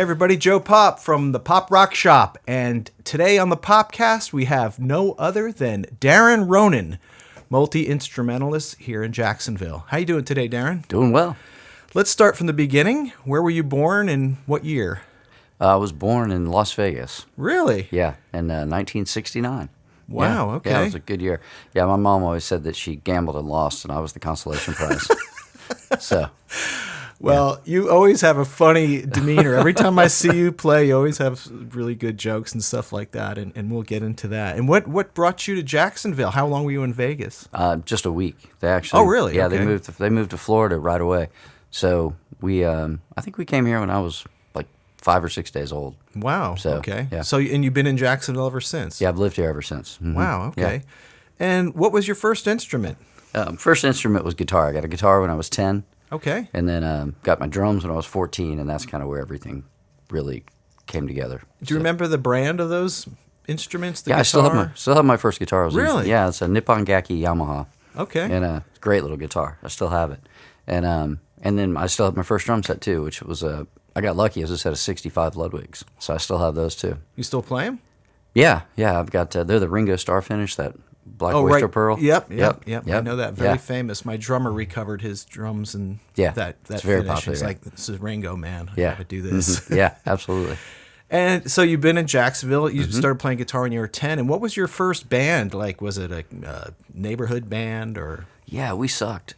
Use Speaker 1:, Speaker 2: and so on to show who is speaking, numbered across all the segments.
Speaker 1: everybody, Joe Popp from the Popp Rock Shop, and today on the Poppcast we have no other than Darren Ronan, multi-instrumentalist here in Jacksonville. How you doing today, Darren?
Speaker 2: Doing well.
Speaker 1: Let's start from the beginning. Where were you born and what year?
Speaker 2: I was born in Las Vegas.
Speaker 1: Really?
Speaker 2: Yeah, in 1969.
Speaker 1: Wow,
Speaker 2: yeah.
Speaker 1: okay.
Speaker 2: Yeah, it was a good year. Yeah, my mom always said that she gambled and lost, and I was the consolation prize.
Speaker 1: Well, you always have a funny demeanor. Every time I see you play, you always have really good jokes and stuff like that, and we'll get into that. And what brought you to Jacksonville? How long were you in Vegas?
Speaker 2: Just a week. They actually.
Speaker 1: Oh, really?
Speaker 2: Yeah,
Speaker 1: Okay.
Speaker 2: they moved to Florida right away. So we, I think we came here when I was like 5 or 6 days old.
Speaker 1: Wow.
Speaker 2: So,
Speaker 1: okay.
Speaker 2: yeah.
Speaker 1: So, and you've been in Jacksonville ever since?
Speaker 2: Yeah, I've lived here ever since. Mhm.
Speaker 1: Wow. Okay.
Speaker 2: Yeah.
Speaker 1: And what was your first instrument?
Speaker 2: First instrument was guitar. I got a guitar when I was 10.
Speaker 1: Okay.
Speaker 2: And then got my drums when I was 14, and that's kind of where everything really came together.
Speaker 1: Do you remember the brand of those instruments?
Speaker 2: Yeah, I still have my first guitar.
Speaker 1: Really?
Speaker 2: Yeah, it's a Nippon Gaki Yamaha.
Speaker 1: Okay.
Speaker 2: And a great little guitar. I still have it. And then I still have my first drum set too, which was I got lucky as a set of 65 Ludwigs, so I still have those too.
Speaker 1: You still play them?
Speaker 2: Yeah, I've got they're the Ringo Starr finish, that Black Oyster Pearl.
Speaker 1: Yep. I know that. Very
Speaker 2: Yeah.
Speaker 1: famous. My drummer recovered his drums and
Speaker 2: Yeah,
Speaker 1: that
Speaker 2: it's very
Speaker 1: finish.
Speaker 2: popular,
Speaker 1: He's
Speaker 2: yeah.
Speaker 1: like, this is Ringo, man. I
Speaker 2: Yeah,
Speaker 1: gotta do this.
Speaker 2: Mhm. Yeah, absolutely.
Speaker 1: And so you've been in Jacksonville. You
Speaker 2: Mm-hmm.
Speaker 1: started playing guitar when you were 10. And what was your first band? Like, was it a neighborhood band or?
Speaker 2: Yeah, we sucked.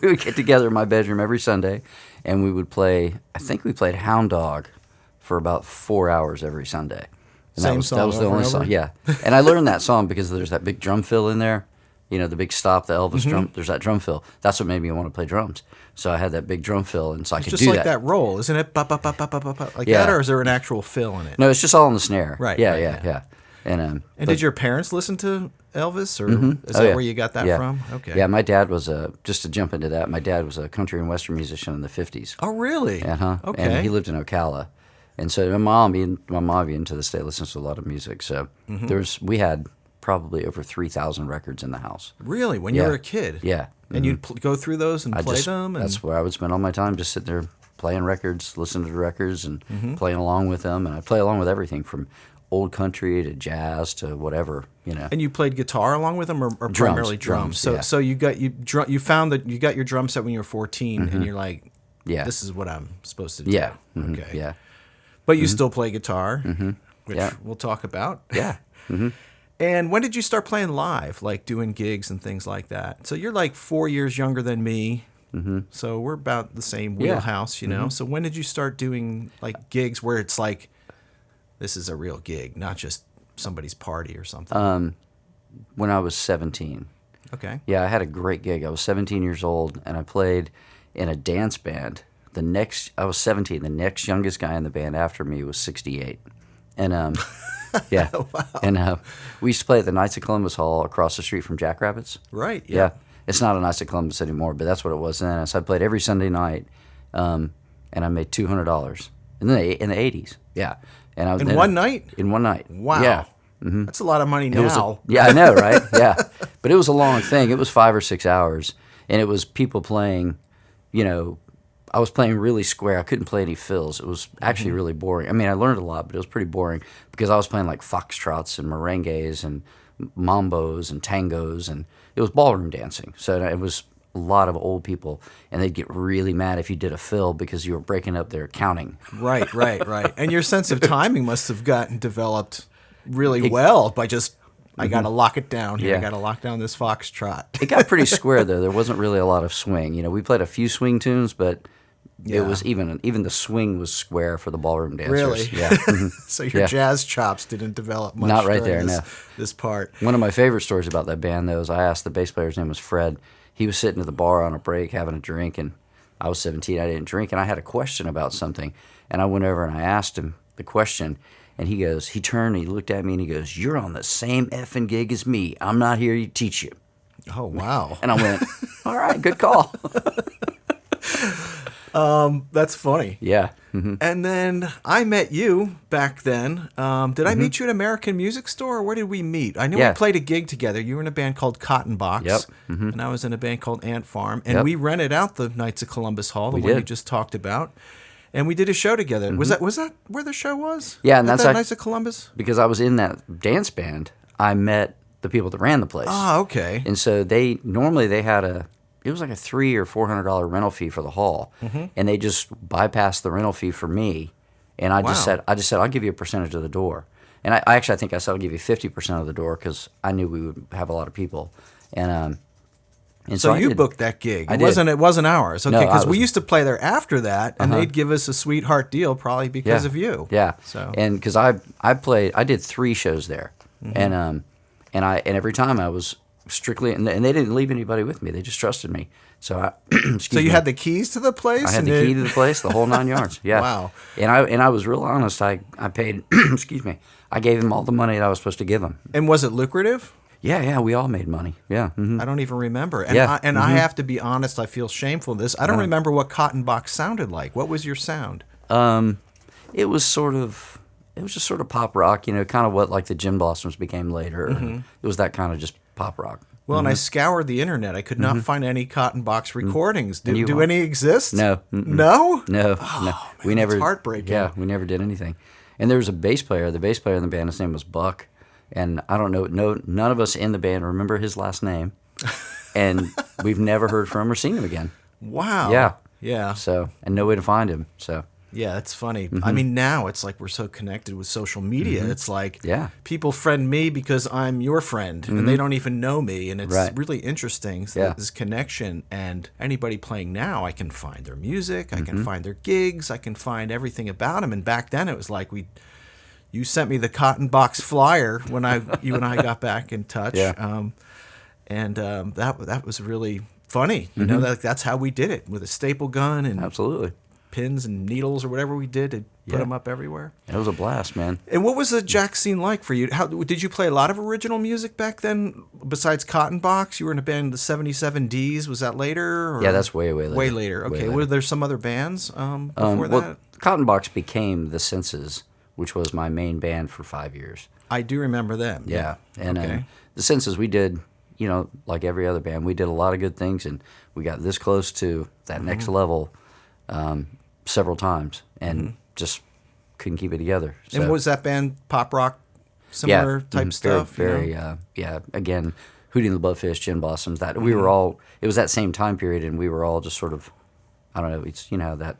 Speaker 2: We would get together in my bedroom every Sunday, and we would play. I think we played Hound Dog for about 4 hours every Sunday. And
Speaker 1: Same
Speaker 2: that
Speaker 1: song
Speaker 2: was the
Speaker 1: over
Speaker 2: only
Speaker 1: and over?
Speaker 2: song. Yeah, and I learned that song because there's that big drum fill in there. You know, the big stop, the Elvis
Speaker 1: Mm-hmm.
Speaker 2: drum. There's that drum fill. That's what made me want to play drums. So I had that big drum fill, and so I
Speaker 1: It's
Speaker 2: could
Speaker 1: just
Speaker 2: do
Speaker 1: like that roll, isn't it? Ba, ba, ba, ba, ba, ba, ba, like
Speaker 2: Yeah.
Speaker 1: that, or is there an actual fill in it?
Speaker 2: No, it's just all on the snare.
Speaker 1: Right,
Speaker 2: Yeah,
Speaker 1: right,
Speaker 2: yeah,
Speaker 1: yeah.
Speaker 2: And
Speaker 1: And did your parents listen to Elvis, or is
Speaker 2: Oh,
Speaker 1: that
Speaker 2: yeah.
Speaker 1: where you got that
Speaker 2: Yeah.
Speaker 1: from? Okay.
Speaker 2: Yeah, my dad was just to jump into that. My dad was a country and western musician in the 50s.
Speaker 1: Oh, really?
Speaker 2: Uh-huh.
Speaker 1: Okay.
Speaker 2: And he lived in Ocala. And so my mom, even to this day, listens to a lot of music. So
Speaker 1: Mm-hmm.
Speaker 2: we had probably over 3,000 records in the house.
Speaker 1: Really? When you
Speaker 2: Yeah.
Speaker 1: were a kid?
Speaker 2: Yeah.
Speaker 1: And you'd go through those and play them? And...
Speaker 2: That's where I would spend all my time, just sitting there playing records, listening to the records, and
Speaker 1: Mm-hmm.
Speaker 2: playing along with them. And I play along with everything from old country to jazz to whatever, you know.
Speaker 1: And you played guitar along with them, or primarily drums?
Speaker 2: drums, yeah.
Speaker 1: So you found that you got your drum set when you were 14, and you're like,
Speaker 2: Yeah.
Speaker 1: this is what I'm supposed to do.
Speaker 2: Yeah. Mhm.
Speaker 1: Okay.
Speaker 2: Yeah.
Speaker 1: But you still play guitar, which
Speaker 2: Yeah.
Speaker 1: we'll talk about.
Speaker 2: Yeah.
Speaker 1: And when did you start playing live, like doing gigs and things like that? So you're like 4 years younger than me. So we're about the same wheelhouse, you know? So when did you start doing like gigs where it's like, this is a real gig, not just somebody's party or something?
Speaker 2: When I was 17.
Speaker 1: Okay.
Speaker 2: Yeah, I had a great gig. I was 17 years old, and I played in a dance band. I was 17. The next youngest guy in the band after me was 68. And, yeah.
Speaker 1: Wow.
Speaker 2: And we used to play at the Knights of Columbus Hall across the street from Jackrabbits.
Speaker 1: Right.
Speaker 2: Yeah. It's not a Knights of Columbus anymore, but that's what it was then. So I played every Sunday night, and I made $200 in the 80s. Yeah. And I was
Speaker 1: In one night?
Speaker 2: In one night.
Speaker 1: Wow.
Speaker 2: Yeah.
Speaker 1: That's a lot of money
Speaker 2: It was
Speaker 1: now.
Speaker 2: yeah, I know, right? Yeah. But it was a long thing. It was 5 or 6 hours, and it was people playing, you know, I was playing really square. I couldn't play any fills. It was actually really boring. I mean, I learned a lot, but it was pretty boring because I was playing like foxtrots and merengues and mambos and tangos, and it was ballroom dancing. So it was a lot of old people, and they'd get really mad if you did a fill because you were breaking up their counting.
Speaker 1: Right. And your sense of timing must have gotten developed really well by just, I got to lock it down here. I
Speaker 2: Yeah.
Speaker 1: got to lock down this foxtrot.
Speaker 2: It got pretty square though. There wasn't really a lot of swing. You know, we played a few swing tunes, but
Speaker 1: Yeah.
Speaker 2: it was even the swing was square for the ballroom dancers.
Speaker 1: Really?
Speaker 2: Yeah. Mhm.
Speaker 1: So your
Speaker 2: Yeah.
Speaker 1: jazz chops didn't develop much.
Speaker 2: Not right
Speaker 1: during
Speaker 2: there,
Speaker 1: this part.
Speaker 2: One of my favorite stories about that band though is I asked the bass player's name was Fred. He was sitting at the bar on a break having a drink, and I was 17. I didn't drink, and I had a question about something, and I went over and I asked him the question. And he turned, he looked at me, and he goes, "You're on the same effing gig as me. I'm not here to teach you."
Speaker 1: Oh, wow.
Speaker 2: And I went, "All right, good call."
Speaker 1: That's funny.
Speaker 2: Yeah.
Speaker 1: And then I met you back then. Did I meet you at American Music Store, or where did we meet? I knew
Speaker 2: Yeah.
Speaker 1: we played a gig together. You were in a band called Cotton Box,
Speaker 2: Yep.
Speaker 1: and I was in a band called Ant Farm. And
Speaker 2: Yep.
Speaker 1: we rented out the Knights of Columbus Hall, the
Speaker 2: We
Speaker 1: one you
Speaker 2: did.
Speaker 1: just talked about. And we did a show together. Mm-hmm. Was that where the show was?
Speaker 2: Yeah, and that's
Speaker 1: that nice of Columbus.
Speaker 2: Because I was in that dance band, I met the people that ran the place.
Speaker 1: Oh, okay.
Speaker 2: And so they had it was like a $300 or $400 rental fee for the hall, and they just bypassed the rental fee for me, and I just said I'll give you a percentage of the door, and I think I said I'll give you 50% of the door because I knew we would have a lot of people, and
Speaker 1: so you booked that gig. It wasn't ours. Okay, because we used to play there after that, and they'd give us a sweetheart deal probably because of you.
Speaker 2: Yeah.
Speaker 1: So
Speaker 2: and because I did 3 shows there, and every time I was strictly, and they didn't leave anybody with me. They just trusted me. So
Speaker 1: so you had the keys to the place?
Speaker 2: I had the key to the place, the whole 9 yards. Yeah.
Speaker 1: Wow.
Speaker 2: And I was real honest. I paid. I gave them all the money that I was supposed to give them.
Speaker 1: And was it lucrative?
Speaker 2: Yeah, we all made money. Yeah. Mm-hmm.
Speaker 1: I don't even remember. And I have to be honest, I feel shameful of this. I don't remember what Cotton Box sounded like. What was your sound?
Speaker 2: It was just sort of pop rock, kind of what like the Gin Blossoms became later. It was that kind of just pop rock.
Speaker 1: Well, and I scoured the internet. I could not find any Cotton Box recordings. Do any exist?
Speaker 2: No.
Speaker 1: No?
Speaker 2: No.
Speaker 1: Man,
Speaker 2: we never.
Speaker 1: It's heartbreaking.
Speaker 2: Yeah, we never did anything. And there was a bass player. The bass player in the band, his name was Buck. And I don't know, none of us in the band remember his last name. And we've never heard from him or seen him again.
Speaker 1: Wow. Yeah.
Speaker 2: So, and no way to find him. So.
Speaker 1: Yeah, that's funny. I mean, now it's like we're so connected with social media. It's like people friend me because I'm your friend, and they don't even know me. And it's really interesting, this connection. And anybody playing now, I can find their music, I can find their gigs, I can find everything about them. And back then it was like you sent me the Cotton Box flyer when you and I got back in touch.
Speaker 2: Yeah.
Speaker 1: That was really funny. You know, that's how we did it, with a staple gun and
Speaker 2: absolutely
Speaker 1: pins and needles or whatever we did to put them up everywhere.
Speaker 2: It was a blast, man.
Speaker 1: And what was the Jack scene like for you? How did you play a lot of original music back then besides Cotton Box? You were in a band, the 77Ds. Was that later? Or?
Speaker 2: Yeah, that's way later.
Speaker 1: Way later. Okay. Were there some other bands before that?
Speaker 2: Cotton Box became the Senses, which was my main band for 5 years.
Speaker 1: I do remember them.
Speaker 2: Yeah. And the Senses, we did, like every other band, we did a lot of good things, and we got this close to that next level several times, and just couldn't keep it together. So,
Speaker 1: and was that band pop rock, similar type stuff?
Speaker 2: Very, again, Hootie and the Blowfish, Gin Blossoms, that we were all, it was that same time period, and we were all just sort of, I don't know, it's, that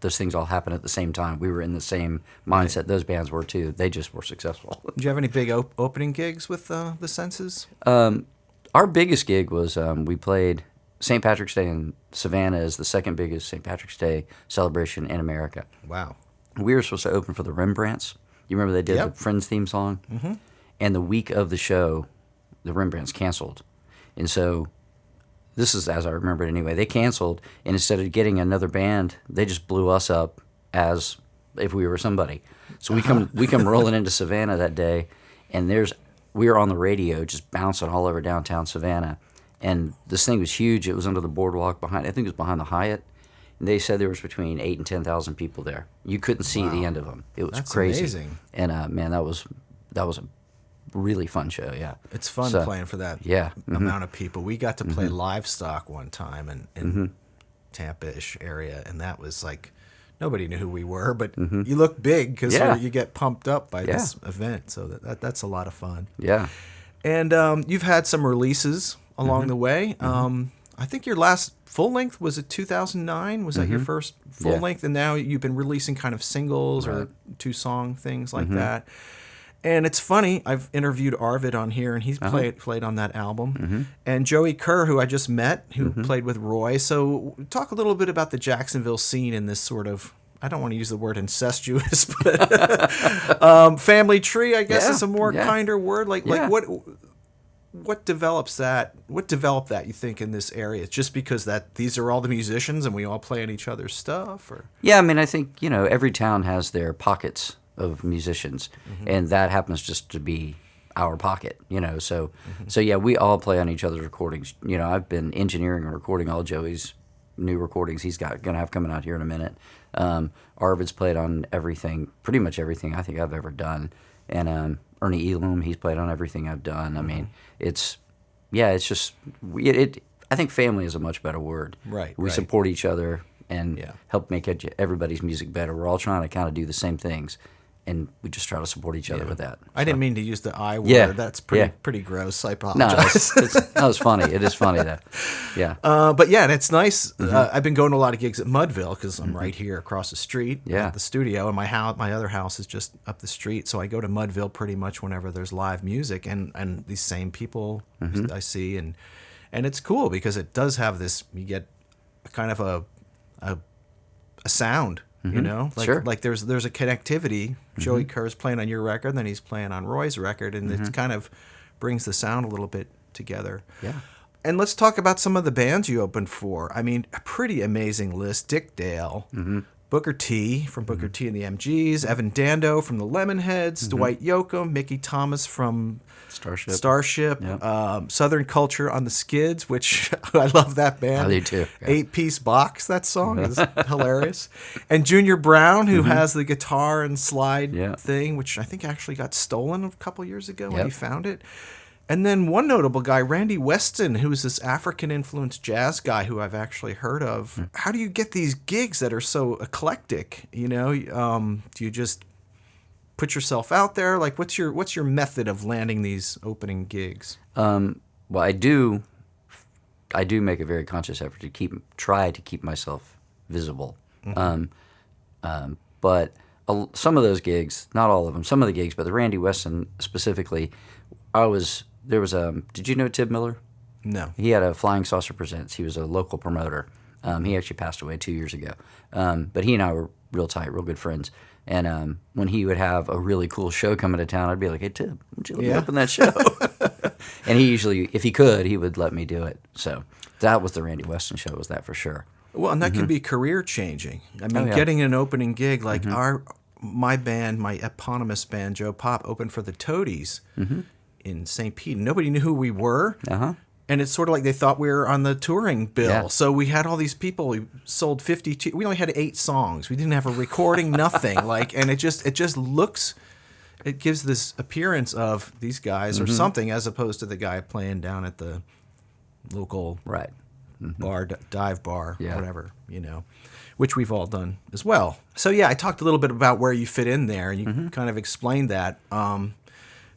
Speaker 2: those things all happen at the same time. We were in the same mindset those bands were too. They just were successful.
Speaker 1: Did you have any big opening gigs with the Senses?
Speaker 2: Our biggest gig was we played St. Patrick's Day in Savannah is the second biggest St. Patrick's Day celebration in America.
Speaker 1: Wow.
Speaker 2: We were supposed to open for the Rembrandts. You remember they did the Friends theme song? Mm-hmm. And the week of the show, the Rembrandts canceled. And so this is as I remember it anyway. They canceled, and instead of getting another band, they just blew us up as if we were somebody. So we come rolling into Savannah that day, and we were on the radio just bouncing all over downtown Savannah. And this thing was huge. It was under the boardwalk behind, I think it was behind the Hyatt. And they said there was between 8,000 and 10,000 people there. You couldn't see the end of them. It was crazy.
Speaker 1: Amazing.
Speaker 2: And man, that was a really fun show. Yeah,
Speaker 1: it's fun playing for that amount of people. We got to play Livestock one time in Tampa-ish area, and that was like nobody knew who we were, but you look big because you get pumped up by this event. So that's a lot of fun.
Speaker 2: Yeah,
Speaker 1: and you've had some releases along the way. I think your last full length was it 2009? Was that your first full length? And now you've been releasing kind of singles or 2-song things like that. And it's funny, I've interviewed Arvid on here, and he's played on that album. And Joey Kerr, who I just met, who played with Roy. So talk a little bit about the Jacksonville scene in this sort of, I don't want to use the word incestuous, but family tree, I guess, is a more kinder word. Like what develops that? What developed that, you think, in this area? It's just because that these are all the musicians and we all play on each other's stuff? Or?
Speaker 2: Yeah, I mean, I think, every town has their pockets of musicians, and that happens just to be our pocket, So yeah, we all play on each other's recordings. I've been engineering and recording all Joey's new recordings he's gonna have coming out here in a minute. Arvid's played on everything, pretty much everything I think I've ever done, and Ernie Elam, he's played on everything I've done. I mean, it's just I think family is a much better word.
Speaker 1: Right.
Speaker 2: We support each other, and help make everybody's music better. We're all trying to kind of do the same things, and we just try to support each other with that.
Speaker 1: I didn't mean to use the I word.
Speaker 2: Yeah.
Speaker 1: That's pretty gross. I apologize.
Speaker 2: No, it's funny. It is funny though. Yeah.
Speaker 1: But yeah, and it's nice. I've been going to a lot of gigs at Mudville because I'm right here across the street at the studio, and my other house is just up the street. So I go to Mudville pretty much whenever there's live music, and these same people I see, and it's cool because it does have this. You get kind of a sound. You know, like there's a connectivity. Joey Kerr's playing on your record, then he's playing on Roy's record, and it kind of brings the sound a little bit together.
Speaker 2: Yeah.
Speaker 1: And let's talk about some of the bands you opened for. I mean, a pretty amazing list. Dick Dale, Booker T from Booker T and the MGs, Evan Dando from the Lemonheads, Dwight Yoakam, Mickey Thomas from Starship, Southern Culture on the Skids, which I love that band.
Speaker 2: I do too. Yeah.
Speaker 1: 8-Piece Box, that song is hilarious. And Junior Brown, who has the guitar and slide thing, which I think actually got stolen a couple years ago when he found it. And then one notable guy, Randy Weston, who's this African-influenced jazz guy who I've actually heard of. How do you get these gigs that are so eclectic? You know, do you just put yourself out there? Like, what's your method of landing these opening gigs?
Speaker 2: Well, I do make a very conscious effort to try to keep myself visible. But some of those gigs, not all of them, some of the gigs, but the Randy Weston specifically, did you know Tib Miller?
Speaker 1: No.
Speaker 2: He had a Flying Saucer Presents. He was a local promoter. He actually passed away 2 years ago. But he and I were real tight, real good friends. And when he would have a really cool show coming to town, I'd be like, "Hey, Tib, would you let me open that show?" And he usually, if he could, he would let me do it. So that was the Randy Weston show, was that for sure.
Speaker 1: Well, and that can be career changing. I mean, getting an opening gig, like my band, my eponymous band, Joe Popp, opened for the Toadies in St. Pete. Nobody knew who we were. And it's sort of like they thought we were on the touring bill. Yeah. So we had all these people. We sold 52. We only had 8 songs. We didn't have a recording, nothing. And it just looks. It gives this appearance of these guys or something, as opposed to the guy playing down at the local bar, dive bar, whatever, which we've all done as well. So yeah, I talked a little bit about where you fit in there, and you kind of explained that.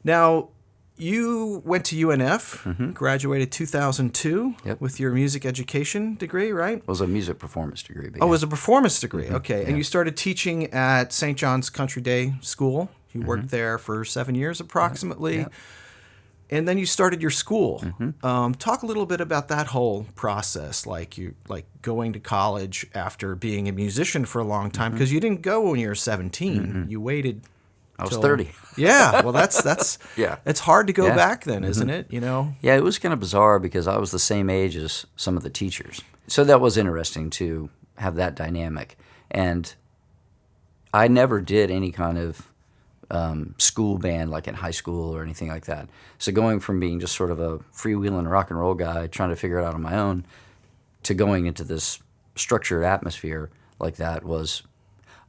Speaker 1: Now, you went to UNF, graduated 2002 with your music education degree, right? It
Speaker 2: was a music performance degree.
Speaker 1: Oh, it was a performance degree. Okay. Yeah. And you started teaching at St. John's Country Day School. You worked there for 7 years approximately. Yeah. And then you started your school. Talk a little bit about that whole process, like going to college after being a musician for a long time, because you didn't go when you were 17. You waited.
Speaker 2: I was 30.
Speaker 1: Yeah, well, that's it's hard to go back then, isn't it?
Speaker 2: Yeah, it was kind of bizarre because I was the same age as some of the teachers, so that was interesting to have that dynamic. And I never did any kind of school band like in high school or anything like that. So going from being just sort of a freewheeling rock and roll guy trying to figure it out on my own to going into this structured atmosphere like that was,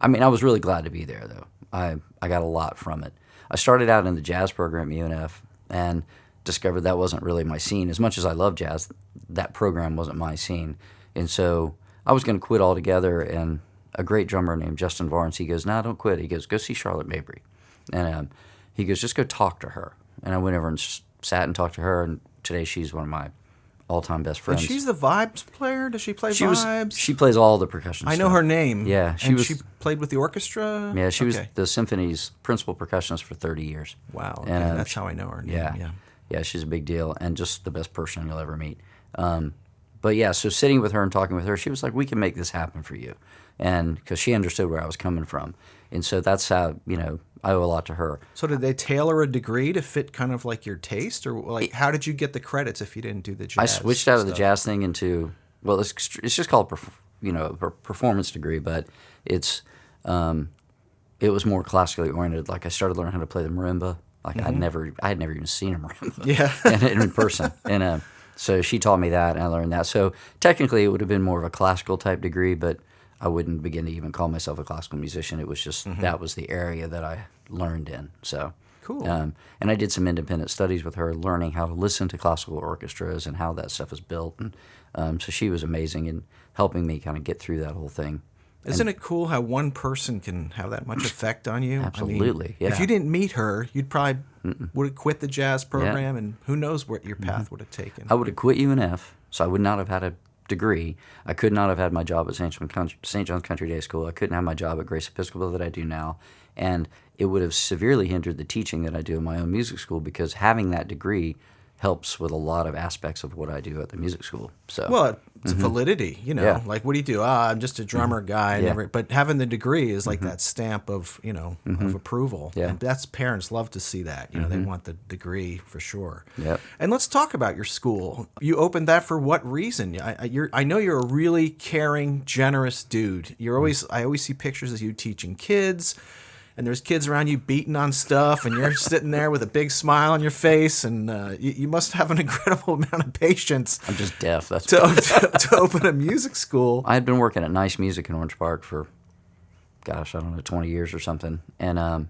Speaker 2: I was really glad to be there though. I got a lot from it. I started out in the jazz program at UNF and discovered that wasn't really my scene. As much as I love jazz, that program wasn't my scene. And so I was going to quit altogether, and a great drummer named Justin Varnes, he goes, "No, don't quit." He goes, "Go see Charlotte Mabry." And he goes, "Just go talk to her." And I went over and sat and talked to her, and today she's one of my all-time best friends.
Speaker 1: And she's the vibes player? Does she play vibes?
Speaker 2: She plays all the percussion
Speaker 1: I know
Speaker 2: stuff.
Speaker 1: her name.
Speaker 2: Yeah.
Speaker 1: She played with the orchestra?
Speaker 2: Yeah, she was the symphony's principal percussionist for 30 years.
Speaker 1: Wow. Okay, and that's how I know her name.
Speaker 2: Yeah, she's a big deal and just the best person you'll ever meet. But yeah, so sitting with her and talking with her, she was like, "We can make this happen for you." And because she understood where I was coming from. And so that's how, I owe a lot to her.
Speaker 1: So did they tailor a degree to fit kind of like your taste? Or how did you get the credits if you didn't do the jazz?
Speaker 2: I switched out of the jazz thing into, well, it's just called a performance degree, but it was more classically oriented. Like I started learning how to play the marimba. Like I had never even seen a marimba in person. And so she taught me that, and I learned that. So technically it would have been more of a classical type degree, but I wouldn't begin to even call myself a classical musician. It was just that was the area that I learned in. So
Speaker 1: Cool.
Speaker 2: And I did some independent studies with her, learning how to listen to classical orchestras and how that stuff is built. And so she was amazing in helping me kind of get through that whole thing.
Speaker 1: Isn't it cool how one person can have that much effect on you?
Speaker 2: Absolutely,
Speaker 1: If you didn't meet her, you'd probably would have quit the jazz program, and who knows what your path would have taken.
Speaker 2: I would have quit UNF, so I would not have had a degree. I could not have had my job at St. John's Country Day School. I couldn't have my job at Grace Episcopal that I do now. And it would have severely hindered the teaching that I do in my own music school, because having that degree helps with a lot of aspects of what I do at the music school. So,
Speaker 1: well, it's validity, like, what do you do? I'm just a drummer guy. But having the degree is like that stamp of, of approval. Yeah. And that's, parents love to see that. They want the degree for sure.
Speaker 2: Yep.
Speaker 1: And let's talk about your school. You opened that for what reason? I know you're a really caring, generous dude. I always see pictures of you teaching kids. And there's kids around you beating on stuff, and you're sitting there with a big smile on your face, and you must have an incredible amount of patience.
Speaker 2: I'm just deaf. That's
Speaker 1: to open a music school.
Speaker 2: I had been working at Nice Music in Orange Park for, 20 years or something. And how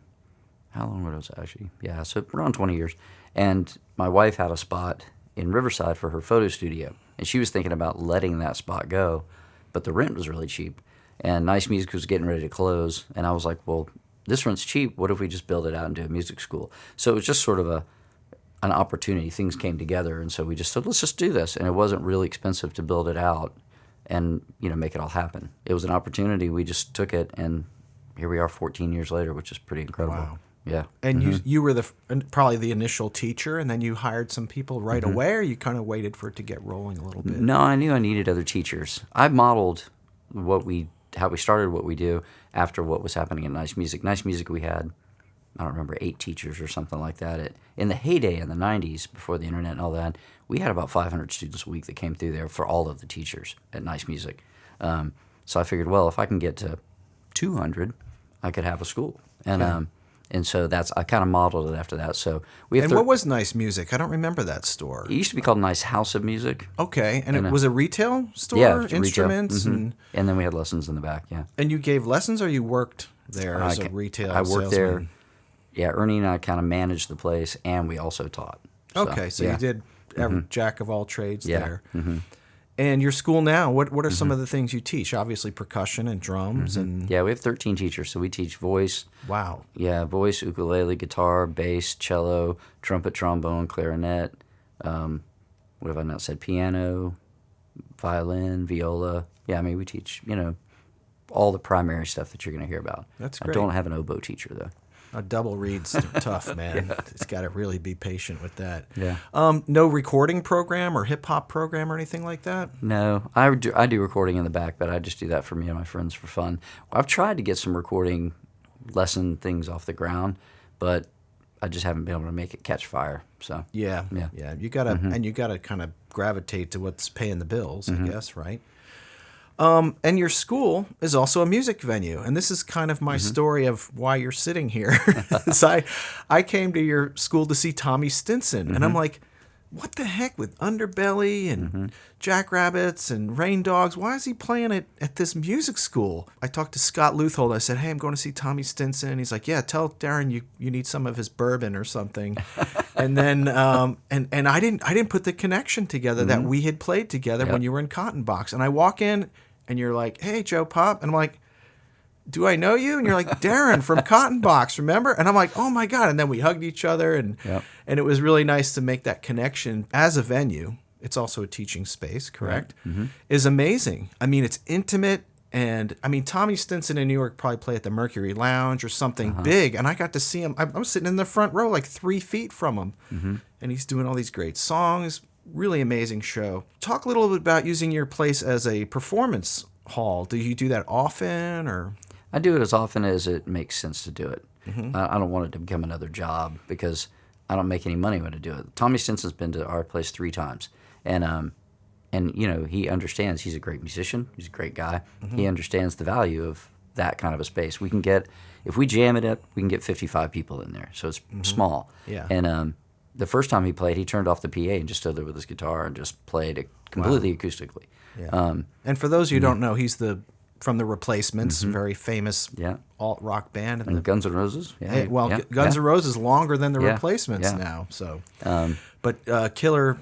Speaker 2: long was it actually? Yeah, so around 20 years. And my wife had a spot in Riverside for her photo studio, and she was thinking about letting that spot go, but the rent was really cheap, and Nice Music was getting ready to close, and I was like, well, this rent's cheap. What if we just build it out and do a music school? So it was just sort of an opportunity. Things came together, and so we just said, let's just do this. And it wasn't really expensive to build it out and make it all happen. It was an opportunity. We just took it, and here we are 14 years later, which is pretty incredible.
Speaker 1: Wow.
Speaker 2: Yeah.
Speaker 1: And you were probably the initial teacher, and then you hired some people right away, or you kind of waited for it to get rolling a little bit?
Speaker 2: No, I knew I needed other teachers. I modeled how we started what we do after what was happening at Nice Music. Nice Music, we had, I don't remember, 8 teachers or something like that. In the heyday in the 90s, before the internet and all that, we had about 500 students a week that came through there for all of the teachers at Nice Music. So I figured, well, if I can get to 200, I could have a school. And so I kind of modeled it after that. So we have.
Speaker 1: And what was Nice Music? I don't remember that store.
Speaker 2: It used to be called Nice House of Music.
Speaker 1: Okay, and it was a retail store.
Speaker 2: Yeah,
Speaker 1: instruments,
Speaker 2: retail. And then we had lessons in the back. Yeah.
Speaker 1: And you gave lessons, or you worked there as a retail?
Speaker 2: I worked
Speaker 1: salesman?
Speaker 2: there. Yeah, Ernie and I kind of managed the place, and we also taught.
Speaker 1: Okay, so you did jack of all trades there.
Speaker 2: Mm-hmm.
Speaker 1: And your school now, what are some of the things you teach? Obviously percussion and drums. And
Speaker 2: Yeah, we have 13 teachers, so we teach voice.
Speaker 1: Wow.
Speaker 2: Yeah, voice, ukulele, guitar, bass, cello, trumpet, trombone, clarinet. What have I not said? Piano, violin, viola. Yeah, I mean, we teach, all the primary stuff that you're going to hear about.
Speaker 1: That's great.
Speaker 2: I don't have an oboe teacher, though.
Speaker 1: A double reed's tough, man. It's got to really be patient with that.
Speaker 2: Yeah.
Speaker 1: No recording program or hip-hop program or anything like that?
Speaker 2: No. I do recording in the back, but I just do that for me and my friends for fun. I've tried to get some recording lesson things off the ground, but I just haven't been able to make it catch fire. So
Speaker 1: Yeah. You gotta and you gotta kind of gravitate to what's paying the bills, I guess, right? And your school is also a music venue, and this is kind of my story of why you're sitting here. So I came to your school to see Tommy Stinson, and I'm like, what the heck with Underbelly and Jackrabbits and Rain Dogs? Why is he playing it at this music school? I talked to Scott Luthold. I said, hey, I'm going to see Tommy Stinson. He's like, yeah, tell Darren you need some of his bourbon or something. And then and I didn't put the connection together that we had played together when you were in Cotton Box. And I walk in, and you're like, hey, Joe Popp. And I'm like, do I know you? And you're like, Darren from Cotton Box, remember? And I'm like, oh, my God. And then we hugged each other. And it was really nice to make that connection as a venue. It's also a teaching space, correct? Right. Is amazing. I mean, it's intimate. And, I mean, Tommy Stinson in New York probably played at the Mercury Lounge or something big. And I got to see him. I was sitting in the front row, like 3 feet from him. And he's doing all these great songs. Really amazing show. Talk a little bit about using your place as a performance hall. Do you do that often, or?
Speaker 2: I do it as often as it makes sense to do it. I don't want it to become another job because I don't make any money when I do it. Tommy Stinson's been to our place 3 times, and he understands. He's a great musician. He's a great guy. He understands the value of that kind of a space. We can get, if we jam it up, we can get 55 people in there. So it's small.
Speaker 1: Yeah.
Speaker 2: And the first time he played, he turned off the PA and just stood there with his guitar and just played it completely acoustically.
Speaker 1: Yeah. And for those who don't know, he's the from the Replacements, very famous alt rock band,
Speaker 2: and Guns N' Roses. Yeah,
Speaker 1: Guns N' Roses longer than the Replacements
Speaker 2: Yeah.
Speaker 1: now. So, but Killer,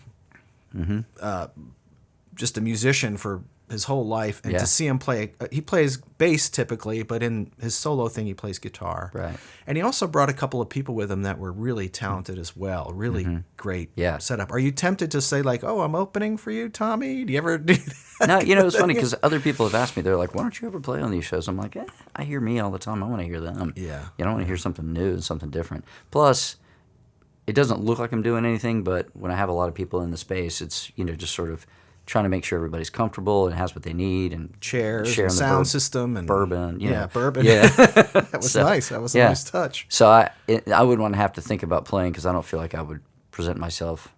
Speaker 1: just a musician for his whole life, and to see him play, he plays bass typically, but in his solo thing he plays guitar.
Speaker 2: Right.
Speaker 1: And he also brought a couple of people with him that were really talented as well. Really great setup. Are you tempted to say like, "Oh, I'm opening for you, Tommy"? Do you ever do that?
Speaker 2: No, it's funny because other people have asked me. They're like, "Why don't you ever play on these shows?" I'm like, I hear me all the time. I want to hear them.
Speaker 1: Yeah.
Speaker 2: I want to hear something new and something different. Plus, it doesn't look like I'm doing anything, but when I have a lot of people in the space, it's just sort of trying to make sure everybody's comfortable and has what they need, and
Speaker 1: chairs, and sound system, and
Speaker 2: bourbon.
Speaker 1: Bourbon.
Speaker 2: Yeah,
Speaker 1: that was nice. That was a nice touch.
Speaker 2: So I wouldn't want to have to think about playing because I don't feel like I would present myself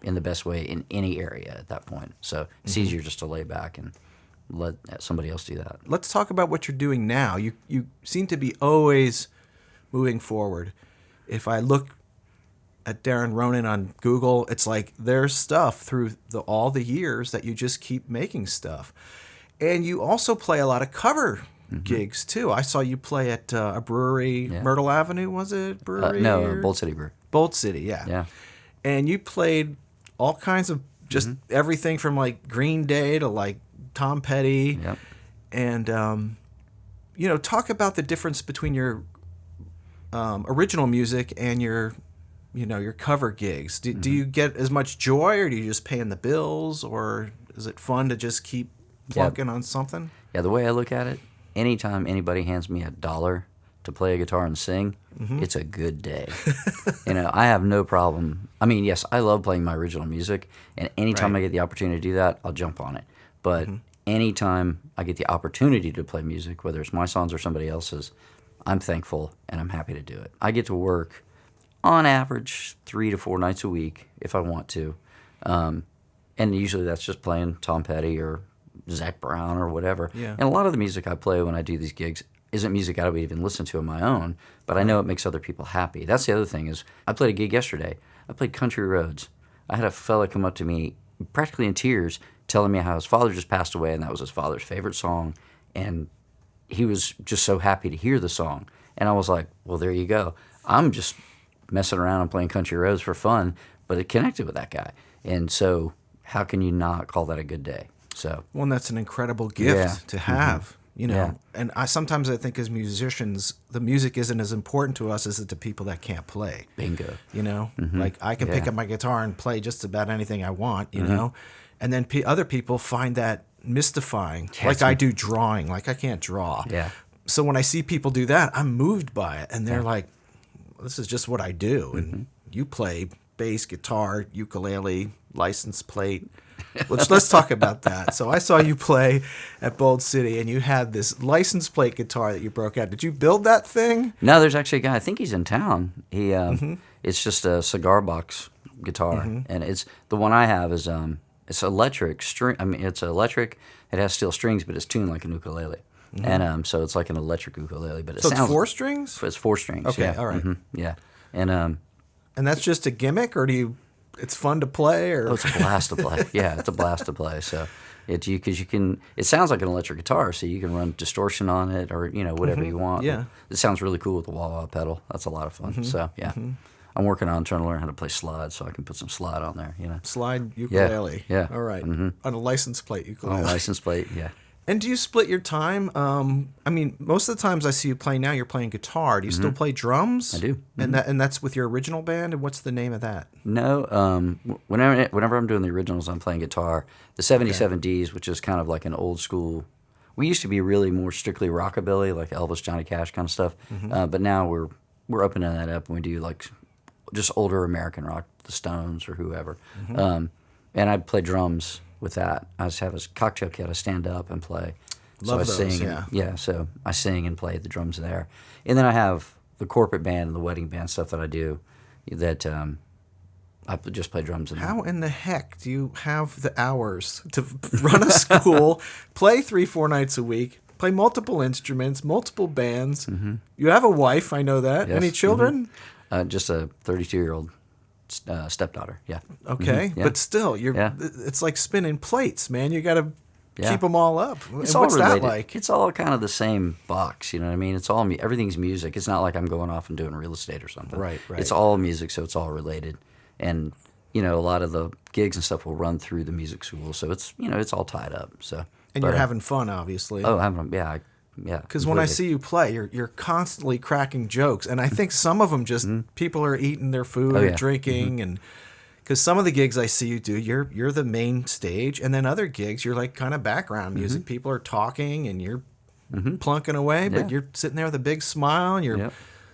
Speaker 2: in the best way in any area at that point. So it's easier just to lay back and let somebody else do that.
Speaker 1: Let's talk about what you're doing now. You seem to be always moving forward. If I look at Darren Ronan on Google, it's like there's stuff through all the years that you just keep making stuff. And you also play a lot of cover gigs, too. I saw you play at a brewery, Myrtle Avenue, was it? Brewery?
Speaker 2: No, Bold City Brewery.
Speaker 1: Bold City, yeah.
Speaker 2: Yeah.
Speaker 1: And you played all kinds of just everything from like Green Day to like Tom Petty.
Speaker 2: Yep.
Speaker 1: And, talk about the difference between your original music and your cover gigs. Do you get as much joy, or do you just paying the bills, or is it fun to just keep plunking on something?
Speaker 2: Yeah, the way I look at it, anytime anybody hands me $1 to play a guitar and sing, it's a good day. I have no problem. I mean, yes, I love playing my original music, and anytime I get the opportunity to do that, I'll jump on it. But anytime I get the opportunity to play music, whether it's my songs or somebody else's, I'm thankful and I'm happy to do it. I get to work on average 3 to 4 nights a week if I want to. And usually that's just playing Tom Petty or Zach Brown or whatever.
Speaker 1: Yeah.
Speaker 2: And a lot of the music I play when I do these gigs isn't music I would even listen to on my own, but I know it makes other people happy. That's the other thing is I played a gig yesterday. I played Country Roads. I had a fella come up to me practically in tears telling me how his father just passed away and that was his father's favorite song. And he was just so happy to hear the song. And I was like, well, there you go. I'm just messing around and playing Country Roads for fun, but it connected with that guy. And so how can you not call that a good day? So,
Speaker 1: well, that's an incredible gift to have, And sometimes I think as musicians, the music isn't as important to us as it to people that can't play.
Speaker 2: Bingo.
Speaker 1: Like I can pick up my guitar and play just about anything I want, you know, and then other people find that mystifying. Like I do drawing, like I can't draw.
Speaker 2: Yeah.
Speaker 1: So when I see people do that, I'm moved by it, and they're like, this is just what I do. And you play bass, guitar, ukulele, license plate. Let's talk about that. So I saw you play at Bold City, and you had this license plate guitar that you broke out. Did you build that thing?
Speaker 2: No, there's actually a guy. I think he's in town. He it's just a cigar box guitar, and it's the one I have is it's electric string. I mean, it's electric. It has steel strings, but it's tuned like an ukulele. And so it's like an electric ukulele, but it sounds.
Speaker 1: It's 4 strings?
Speaker 2: It's 4 strings.
Speaker 1: Okay,
Speaker 2: yeah.
Speaker 1: all right.
Speaker 2: Yeah, and
Speaker 1: that's just a gimmick, or it's fun to play, or?
Speaker 2: Oh, it's a blast to play. Yeah, it's a blast to play. So because you can. It sounds like an electric guitar, so you can run distortion on it, or whatever you want.
Speaker 1: Yeah,
Speaker 2: it sounds really cool with the wah-wah pedal. That's a lot of fun. So yeah. I'm working on trying to learn how to play slide so I can put some slide on there,
Speaker 1: Slide ukulele.
Speaker 2: Yeah.
Speaker 1: All right. On a license plate ukulele.
Speaker 2: On a license plate, yeah.
Speaker 1: And do you split your time? I mean, most of the times I see you play now, you're playing guitar. Do you still play drums?
Speaker 2: I do.
Speaker 1: And that's with your original band? And what's the name of that?
Speaker 2: No. Whenever I'm doing the originals, I'm playing guitar. The 77Ds, which is kind of like an old school. We used to be really more strictly rockabilly, like Elvis, Johnny Cash kind of stuff. But now we're opening that up, and we do like just older American rock, the Stones or whoever. And I play drums with that. I just have a cocktail kit. I stand up and play.
Speaker 1: Love
Speaker 2: so I
Speaker 1: those,
Speaker 2: sing. So I sing and play the drums there. And then I have the corporate band and the wedding band stuff that I do that I just play drums in.
Speaker 1: How in the heck do you have the hours to run a school, play 3-4 nights a week, play multiple instruments, multiple bands? You have a wife, I know that.
Speaker 2: Yes.
Speaker 1: Any children?
Speaker 2: Just a 32-year-old stepdaughter. Yeah.
Speaker 1: Okay,
Speaker 2: Yeah.
Speaker 1: but still, it's like spinning plates, man. You got to keep them all up.
Speaker 2: It's
Speaker 1: and
Speaker 2: all
Speaker 1: what's
Speaker 2: related.
Speaker 1: that like?
Speaker 2: It's all kind of the same box, you know what I mean? It's all everything's music. It's not like I'm going off and doing real estate or something.
Speaker 1: Right.
Speaker 2: It's all music, so it's all related. And a lot of the gigs and stuff will run through the music school, so it's it's all tied up. So
Speaker 1: you're having fun, obviously.
Speaker 2: Oh, yeah.
Speaker 1: Because when I see you play, you're constantly cracking jokes, and I think some of them just people are eating their food or drinking, and because some of the gigs I see you do, you're the main stage, and then other gigs you're like kind of background music. People are talking, and you're plunking away, but you're sitting there with a big smile, and you're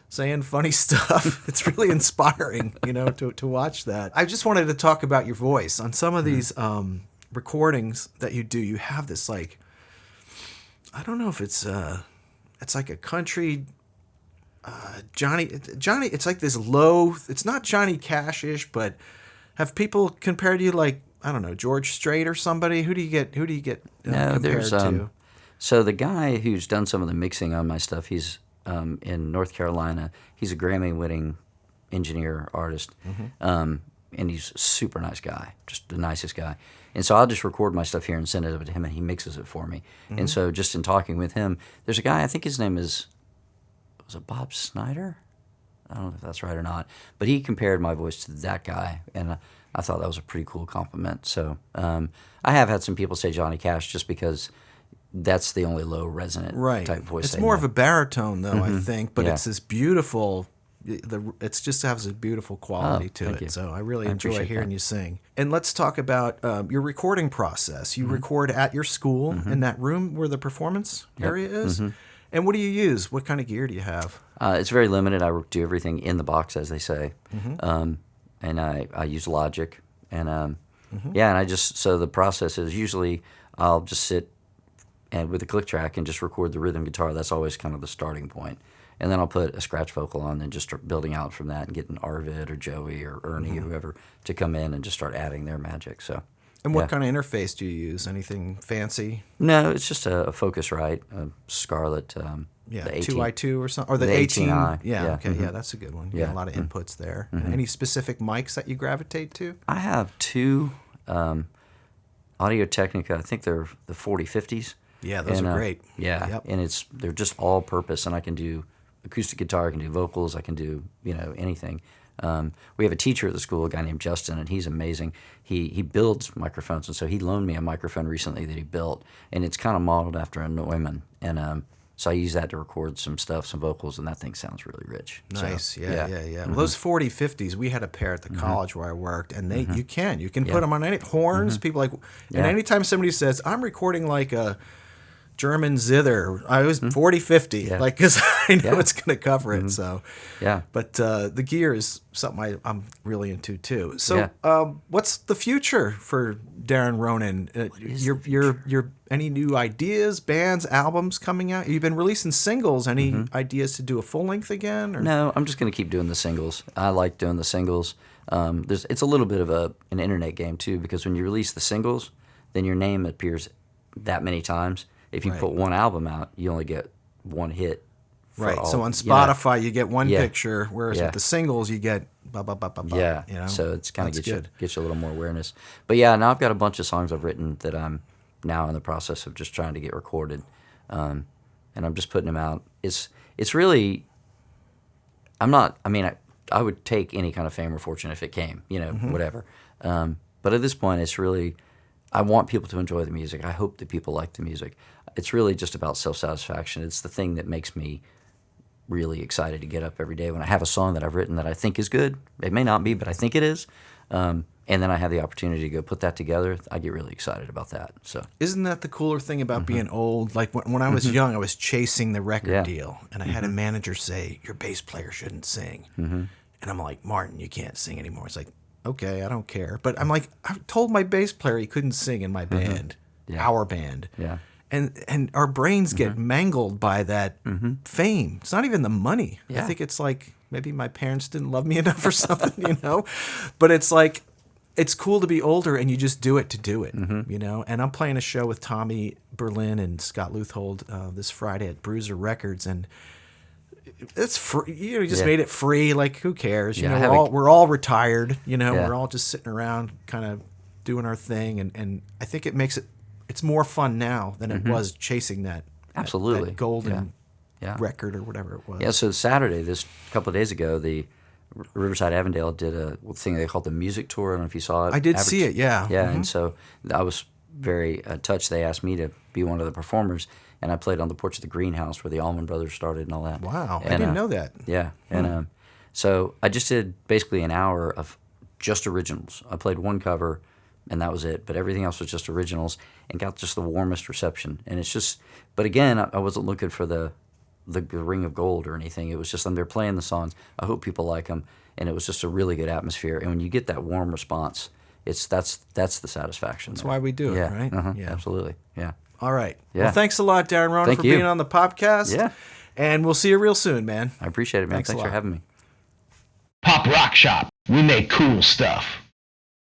Speaker 1: saying funny stuff. It's really inspiring, to watch that. I just wanted to talk about your voice on some of these recordings that you do. You have this like, I don't know if it's like a country Johnny. It's like this low. It's not Johnny Cash-ish, but have people compared you like, I don't know, George Strait or somebody? Who do you get?
Speaker 2: No,
Speaker 1: compared to?
Speaker 2: So the guy who's done some of the mixing on my stuff, he's in North Carolina. He's a Grammy-winning engineer artist, and he's a super nice guy, just the nicest guy. And so I'll just record my stuff here and send it over to him, and he mixes it for me. And so just in talking with him, there's a guy, I think his name was it Bob Snyder? I don't know if that's right or not. But he compared my voice to that guy, and I thought that was a pretty cool compliment. So I have had some people say Johnny Cash just because that's the only low resonant type voice.
Speaker 1: It's more of a baritone, though, I think, but it's this beautiful... It just has a beautiful quality to it. So I really enjoy hearing you sing. And let's talk about your recording process. You record at your school in that room where the performance area is. And what do you use? What kind of gear do you have?
Speaker 2: It's very limited. I do everything in the box, as they say. And I use Logic. And and so the process is usually I'll just sit and with a click track and just record the rhythm guitar. That's always kind of the starting point. And then I'll put a scratch vocal on and just start building out from that and getting Arvid or Joey or Ernie or whoever to come in and just start adding their magic. So,
Speaker 1: and what kind of interface do you use? Anything fancy?
Speaker 2: No, it's just a Focusrite, a Scarlett. The
Speaker 1: 2i2 or something, or the
Speaker 2: 18i.
Speaker 1: Yeah, okay, that's a good one. Yeah, a lot of inputs there. Any specific mics that you gravitate to?
Speaker 2: I have two Audio-Technica. I think they're the 4050s.
Speaker 1: Yeah, those are great.
Speaker 2: Yeah, and they're just all purpose, and I can do acoustic guitar, I can do vocals, I can do anything. We have a teacher at the school, a guy named Justin, and he's amazing. He builds microphones, and so he loaned me a microphone recently that he built, and it's kind of modeled after a Neumann, and so I use that to record some stuff, some vocals, and that thing sounds really rich.
Speaker 1: Nice, so, yeah. Well, those 4050s, we had a pair at the college where I worked, and you can put them on any horns. People like, and anytime somebody says I'm recording like a German zither, I was 4050, like, because I know it's going to cover it. So, but the gear is something I'm really into too. So, what's the future for Darren Ronan? Your any new ideas, bands, albums coming out? You've been releasing singles. Any ideas to do a full length again? Or?
Speaker 2: No, I'm just going to keep doing the singles. I like doing the singles. It's a little bit of an internet game too, because when you release the singles, then your name appears that many times. If you put one album out, you only get one hit.
Speaker 1: So on Spotify, you get one picture, whereas with the singles, you get
Speaker 2: so it's kind of gets you a little more awareness. But now I've got a bunch of songs I've written that I'm now in the process of just trying to get recorded, and I'm just putting them out. It's really, I would take any kind of fame or fortune if it came, whatever. But at this point, it's really, I want people to enjoy the music. I hope that people like the music. It's really just about self-satisfaction. It's the thing that makes me really excited to get up every day when I have a song that I've written that I think is good. It may not be, but I think it is. And then I have the opportunity to go put that together. I get really excited about that. So,
Speaker 1: isn't that the cooler thing about being old? Like when I was young, I was chasing the record deal, and I had a manager say, "Your bass player shouldn't sing," and I'm like, "Martin, you can't sing anymore." It's like, okay, I don't care. But I'm like, I told my bass player he couldn't sing in my band, our band. Yeah. And our brains get mangled by that fame. It's not even the money. I think it's like maybe my parents didn't love me enough or something, But it's like, it's cool to be older and you just do it to do it, And I'm playing a show with Tommy Berlin and Scott Leuthold this Friday at Bruiser Records, and it's free. You just made it free. Like, who cares? We're all retired. We're all just sitting around, kind of doing our thing, and I think it makes it it's more fun now than it was chasing that
Speaker 2: Absolutely.
Speaker 1: that golden
Speaker 2: Yeah.
Speaker 1: record or whatever it was.
Speaker 2: Yeah, so Saturday, this couple of days ago, the Riverside Avondale did a thing they called the music tour. I don't know if you saw it.
Speaker 1: I did see it, yeah.
Speaker 2: Yeah, and so I was very touched. They asked me to be one of the performers, and I played on the porch of the greenhouse where the Allman Brothers started and all that.
Speaker 1: Wow,
Speaker 2: and,
Speaker 1: I didn't know that.
Speaker 2: Yeah, and so I just did basically an hour of just originals. I played one cover, and that was it. But everything else was just originals, and got just the warmest reception. And it's just, but again, I wasn't looking for the ring of gold or anything. It was just they're playing the songs. I hope people like them, and it was just a really good atmosphere. And when you get that warm response, that's the satisfaction.
Speaker 1: That's why we do it, right?
Speaker 2: Yeah, absolutely. Yeah.
Speaker 1: All right.
Speaker 2: Yeah.
Speaker 1: Well, thanks a lot, Darren Ronan,
Speaker 2: Thank
Speaker 1: for
Speaker 2: you.
Speaker 1: being on the Poppcast.
Speaker 2: Yeah.
Speaker 1: And we'll see you real soon, man.
Speaker 2: I appreciate it, man.
Speaker 1: Thanks a
Speaker 2: Thanks for
Speaker 1: lot.
Speaker 2: having me.
Speaker 3: Popp Rock Shop. We make cool stuff.